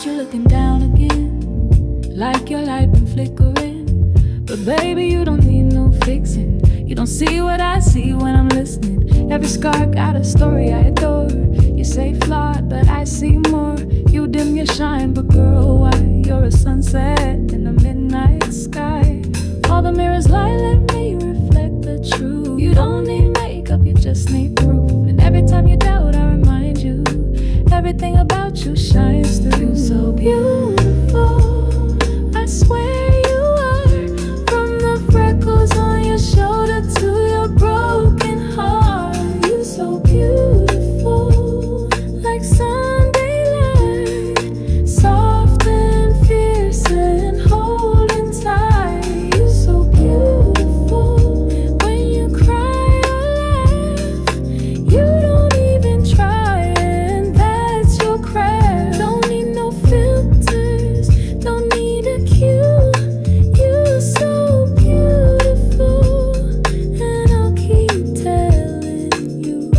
Caught you looking down again, like your light been flickering. But baby, you don't need no fixing. You don't see what I see when I'm listening. Every scar got a story I adore. You say flawed, but I see more. You dim your shine, but girl, why? You're a sunset in the midnight sky. All the mirrors lie, let me reflect the truth. You don't need makeup, you just need proof. And every time you doubt, I remind you, everything about you shines through. You're so beautiful, I swear you are. From the freckles on your shoulder to your broken heart. You're so beautiful, like Sunday light, soft and fierce and holding tight. You're so beautiful, when you cry or laugh, you don't even try, and that's your craft. Don't need no filters, don't need a cue. You're so beautiful, and I'll keep telling you.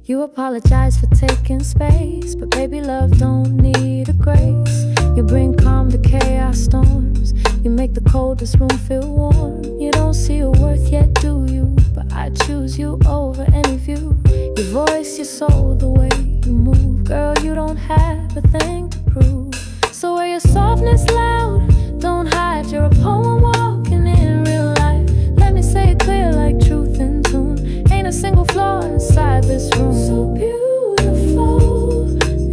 You apologize for taking space, but baby, love don't need a grace. You bring calm to chaos storms. You make the coldest room feel warm. You don't see your worth yet, do you? But I choose you over any view. Your voice, your soul, the way you move. Girl, you don't have a thing to prove. So wear your softness loud, don't hide. You're a poem walking in real life. Let me say it clear like truth in tune. Ain't a single flaw inside this room. So beautiful,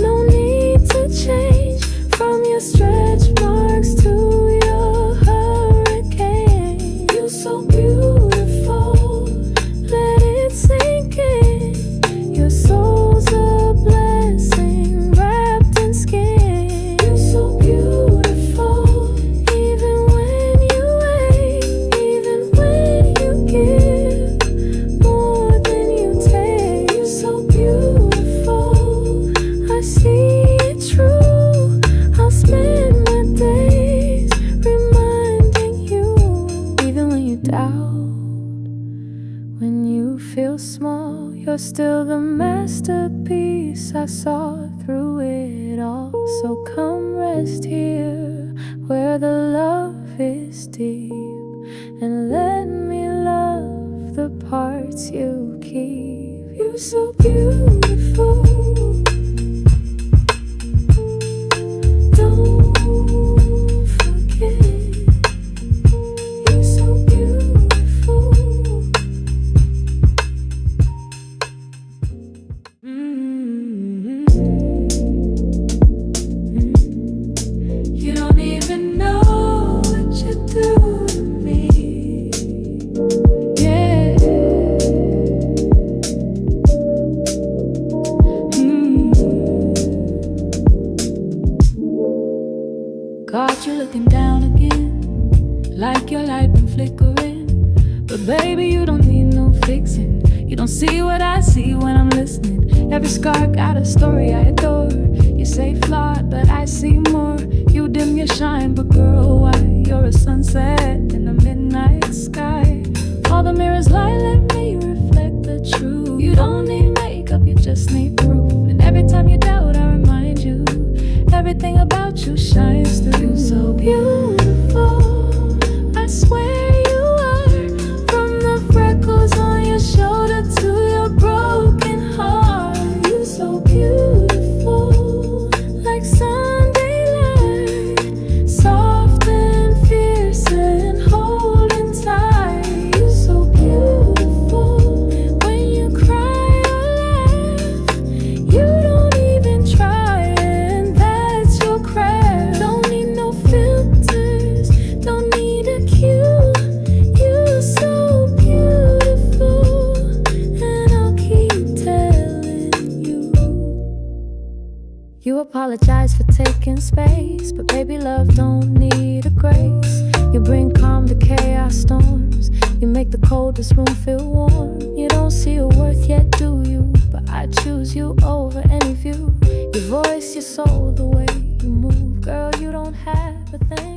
no need to change. From your stretch marks to your hurricane. You're so beautiful, let it sink in. Your soul's a blessing wrapped in skin. You're so beautiful, even when you wait, even when you give more than you take. You're so beautiful, I see it true. I'll spend my days reminding you, even when you doubt, when you feel small, you're still the masterpiece I saw through it all. So come rest here where the love is deep, and let me love the parts you keep. You're so beautiful, don't forget. You're so beautiful. You don't even know what you do to me. Yeah. Caught you looking down again, like your light been flickering. But baby, you don't need no fixing. You don't see what I see when I'm listening. Every scar got a story I adore. You say flawed, but I see more. You dim your shine, but girl, why? You're a sunset in the midnight sky. All the mirrors lie, let me reflect the truth. You don't need makeup, you just need proof. And every time you doubt, I remind you, everything about you shines through. You're so beautiful, I swear you are. From the freckles on your shoulder to your broken heart. You're so beautiful, like Sunday light, soft and fierce and holding tight. You're so beautiful, when you cry or laugh, you don't even try, and that's your craft. Don't need no filters, don't need a cue. You're so beautiful, and I'll keep telling you. You apologize for taking space, but baby, love don't need a grace. You bring calm to chaos storms. You make the coldest room feel warm. You don't see your worth yet, do you? But I choose you over any view. Your voice, your soul, the way you move. Girl, you don't have a thing